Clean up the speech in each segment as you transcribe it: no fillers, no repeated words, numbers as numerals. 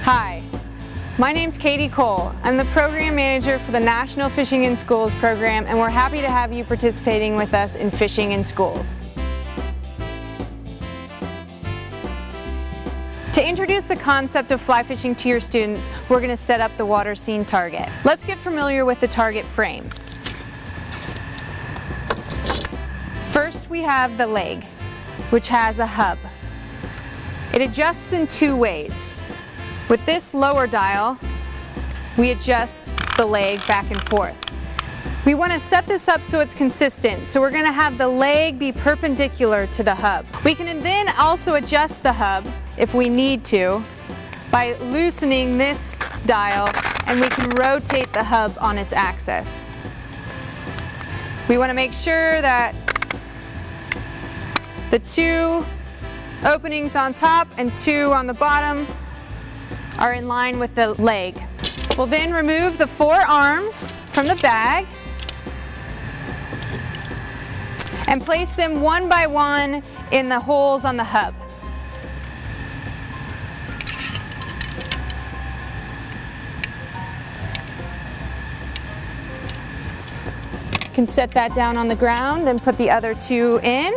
Hi, my name's Katie Cole. I'm the Program Manager for the National Fishing in Schools program, and we're happy to have you participating with us in Fishing in Schools. To introduce the concept of fly fishing to your students, we're going to set up the water scene target. Let's get familiar with the target frame. First, we have the leg, which has a hub. It adjusts in two ways. With this lower dial, we adjust the leg back and forth. We want to set this up so it's consistent, so we're going to have the leg be perpendicular to the hub. We can then also adjust the hub, if we need to, by loosening this dial, and we can rotate the hub on its axis. We want to make sure that the two openings on top and two on the bottom are in line with the leg. We'll then remove the four arms from the bag and place them one by one in the holes on the hub. You can set that down on the ground and put the other two in.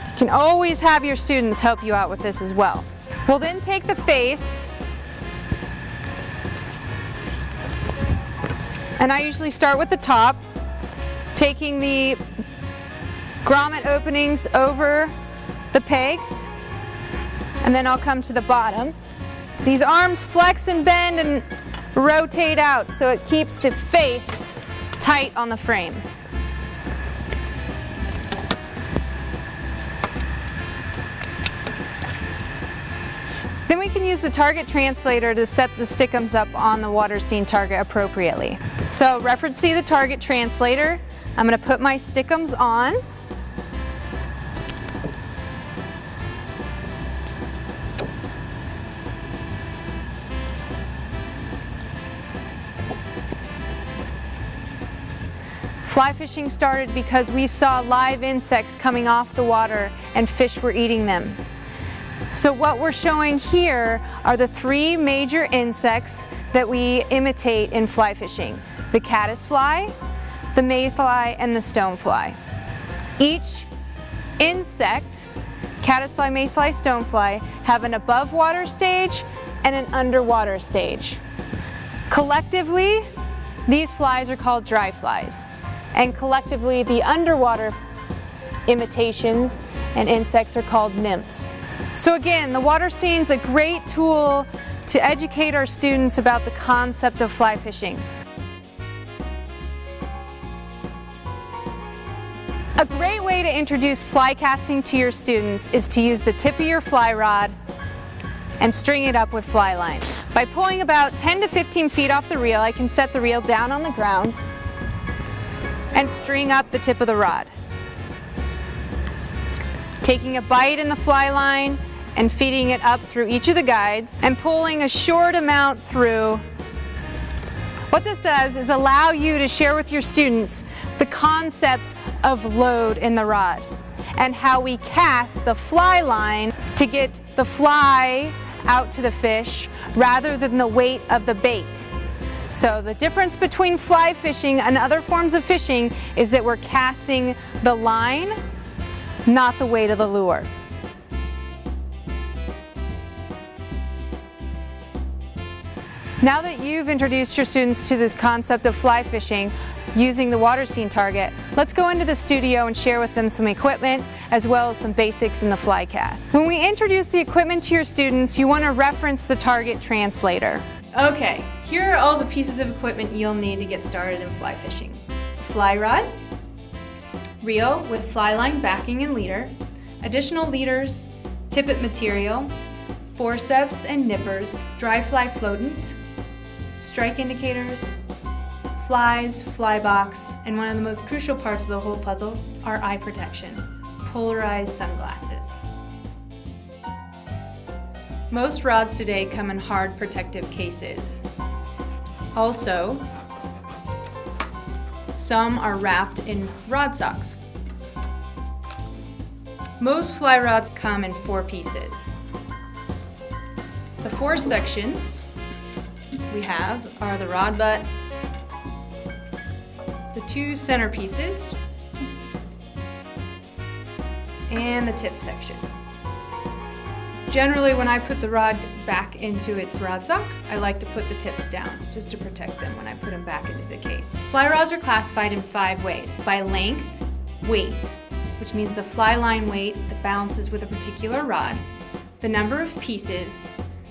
You can always have your students help you out with this as well. We'll then take the face, and I usually start with the top, taking the grommet openings over the pegs, and then I'll come to the bottom. These arms flex and bend and rotate out so it keeps the face tight on the frame. Then we can use the target translator to set the stickums up on the water scene target appropriately. So referencing the target translator, I'm going to put my stickums on. Fly fishing started because we saw live insects coming off the water and fish were eating them. So what we're showing here are the three major insects that we imitate in fly fishing: the caddisfly, the mayfly, and the stonefly. Each insect, caddisfly, mayfly, stonefly, have an above water stage and an underwater stage. Collectively, these flies are called dry flies, and collectively the underwater imitations and insects are called nymphs. So again, the water scene is a great tool to educate our students about the concept of fly fishing. A great way to introduce fly casting to your students is to use the tip of your fly rod and string it up with fly line. By pulling about 10 to 15 feet off the reel, I can set the reel down on the ground and string up the tip of the rod. Taking a bite in the fly line and feeding it up through each of the guides and pulling a short amount through. What this does is allow you to share with your students the concept of load in the rod and how we cast the fly line to get the fly out to the fish rather than the weight of the bait. So the difference between fly fishing and other forms of fishing is that we're casting the line, not the weight of the lure. Now that you've introduced your students to this concept of fly fishing using the water scene target, let's go into the studio and share with them some equipment as well as some basics in the fly cast. When we introduce the equipment to your students, you want to reference the target translator. Okay, here are all the pieces of equipment you'll need to get started in fly fishing. Fly rod, reel with fly line backing and leader, additional leaders, tippet material, forceps and nippers, dry fly floatant, strike indicators, flies, fly box, and one of the most crucial parts of the whole puzzle, our eye protection, polarized sunglasses. Most rods today come in hard protective cases. Also, some are wrapped in rod socks. Most fly rods come in 4 pieces. The 4 sections we have are the rod butt, the 2 center pieces, and the tip section. Generally, when I put the rod back into its rod sock, I like to put the tips down just to protect them when I put them back into the case. Fly rods are classified in 5 ways: by length, weight, which means the fly line weight that balances with a particular rod, the number of pieces,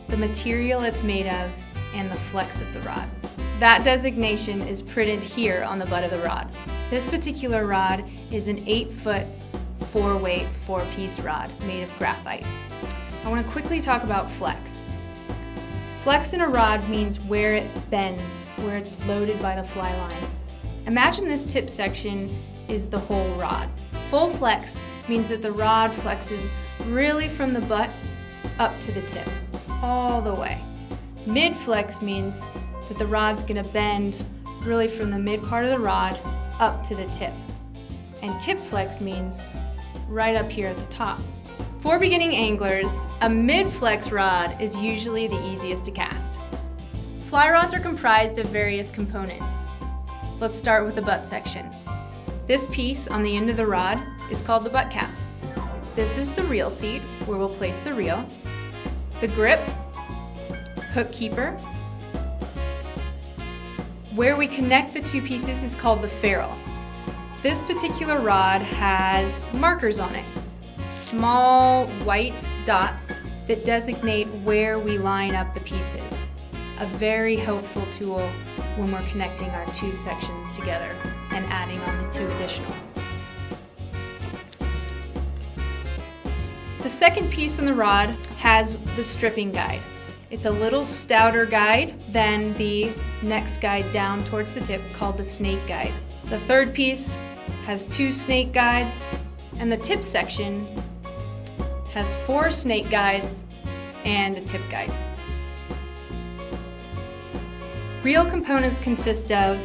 the material it's made of, and the flex of the rod. That designation is printed here on the butt of the rod. This particular rod is an 8-foot, 4-weight, 4-piece rod made of graphite. I want to quickly talk about flex. Flex in a rod means where it bends, where it's loaded by the fly line. Imagine this tip section is the whole rod. Full flex means that the rod flexes really from the butt up to the tip, all the way. Mid flex means that the rod's going to bend really from the mid part of the rod up to the tip. And tip flex means right up here at the top. For beginning anglers, a mid-flex rod is usually the easiest to cast. Fly rods are comprised of various components. Let's start with the butt section. This piece on the end of the rod is called the butt cap. This is the reel seat, where we'll place the reel. The grip, hook keeper. Where we connect the 2 pieces is called the ferrule. This particular rod has markers on it, small white dots that designate where we line up the pieces. A very helpful tool when we're connecting our 2 sections together and adding on the 2 additional. The second piece on the rod has the stripping guide. It's a little stouter guide than the next guide down towards the tip, called the snake guide. The third piece has 2 snake guides, and the tip section has 4 snake guides and a tip guide. Reel components consist of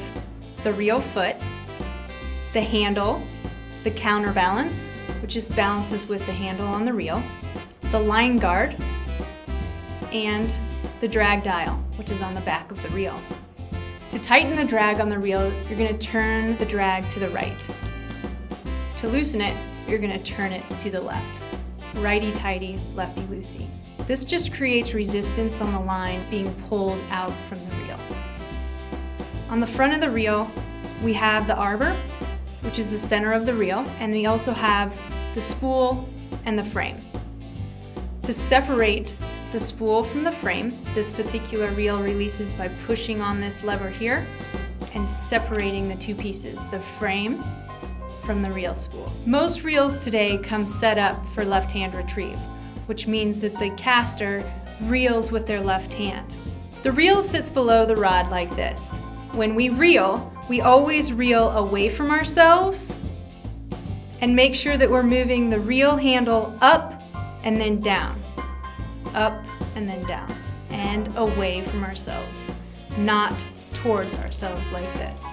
the reel foot, the handle, the counterbalance, which just balances with the handle on the reel, the line guard, and the drag dial, which is on the back of the reel. To tighten the drag on the reel, you're going to turn the drag to the right. To loosen it, you're going to turn it to the left. Righty-tighty, lefty-loosey. This just creates resistance on the line being pulled out from the reel. On the front of the reel, we have the arbor, which is the center of the reel, and we also have the spool and the frame. To separate the spool from the frame, this particular reel releases by pushing on this lever here and separating the 2 pieces, the frame from the reel spool. Most reels today come set up for left-hand retrieve, which means that the caster reels with their left hand. The reel sits below the rod like this. When we reel, we always reel away from ourselves and make sure that we're moving the reel handle up and then down, up and then down, and away from ourselves, not towards ourselves like this.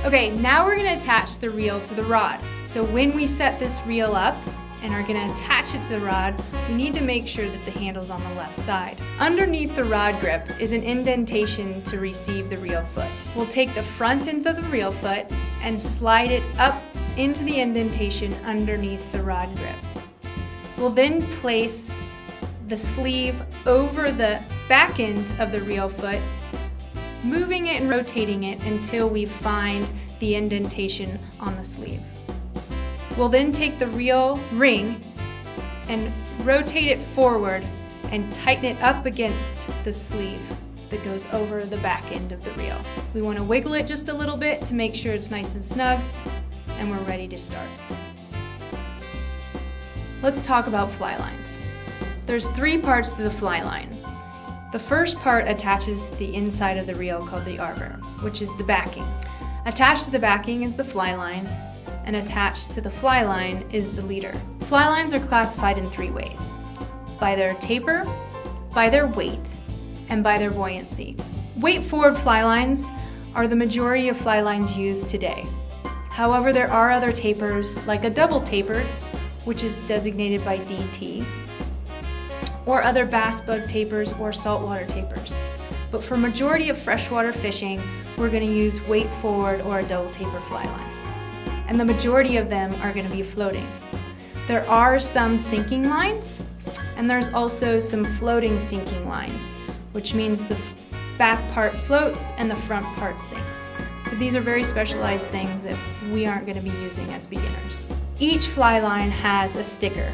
Okay, now we're going to attach the reel to the rod. So when we set this reel up and are going to attach it to the rod, we need to make sure that the handle's on the left side. Underneath the rod grip is an indentation to receive the reel foot. We'll take the front end of the reel foot and slide it up into the indentation underneath the rod grip. We'll then place the sleeve over the back end of the reel foot, moving it and rotating it until we find the indentation on the sleeve. We'll then take the reel ring and rotate it forward and tighten it up against the sleeve that goes over the back end of the reel. We want to wiggle it just a little bit to make sure it's nice and snug, and we're ready to start. Let's talk about fly lines. There's 3 parts to the fly line. The first part attaches to the inside of the reel called the arbor, which is the backing. Attached to the backing is the fly line, and attached to the fly line is the leader. Fly lines are classified in 3 ways: by their taper, by their weight, and by their buoyancy. Weight-forward fly lines are the majority of fly lines used today. However, there are other tapers, like a double taper, which is designated by DT, or other bass bug tapers or saltwater tapers. But for majority of freshwater fishing, we're going to use weight forward or a double taper fly line. And the majority of them are going to be floating. There are some sinking lines, and there's also some floating sinking lines, which means the back part floats and the front part sinks. But these are very specialized things that we aren't going to be using as beginners. Each fly line has a sticker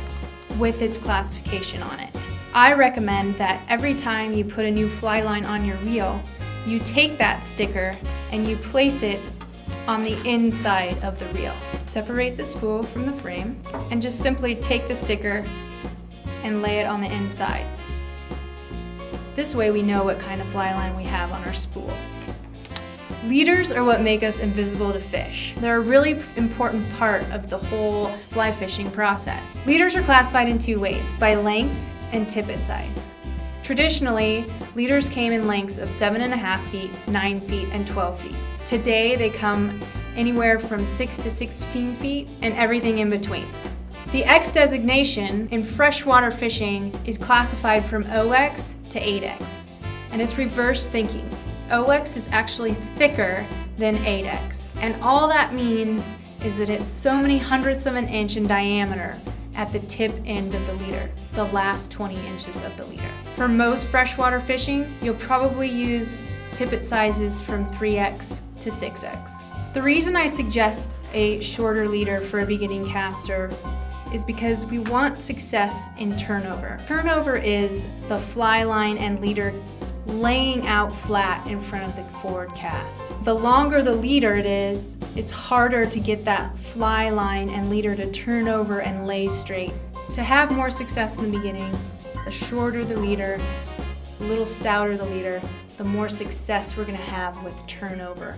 with its classification on it. I recommend that every time you put a new fly line on your reel, you take that sticker and you place it on the inside of the reel. Separate the spool from the frame and just simply take the sticker and lay it on the inside. This way we know what kind of fly line we have on our spool. Leaders are what make us invisible to fish. They're a really important part of the whole fly fishing process. Leaders are classified in two ways, by length and tippet size. Traditionally, leaders came in lengths of 7.5 feet, 9 feet, and 12 feet. Today, they come anywhere from 6 to 16 feet and everything in between. The X designation in freshwater fishing is classified from OX to 8X, and it's reverse thinking. OX is actually thicker than 8X, and all that means is that it's so many hundredths of an inch in diameter at the tip end of the leader, the last 20 inches of the leader. For most freshwater fishing, you'll probably use tippet sizes from 3X to 6X. The reason I suggest a shorter leader for a beginning caster is because we want success in turnover. Turnover is the fly line and leader laying out flat in front of the forward cast. The longer the leader it is, it's harder to get that fly line and leader to turn over and lay straight. To have more success in the beginning, the shorter the leader, a little stouter the leader, the more success we're going to have with turnover.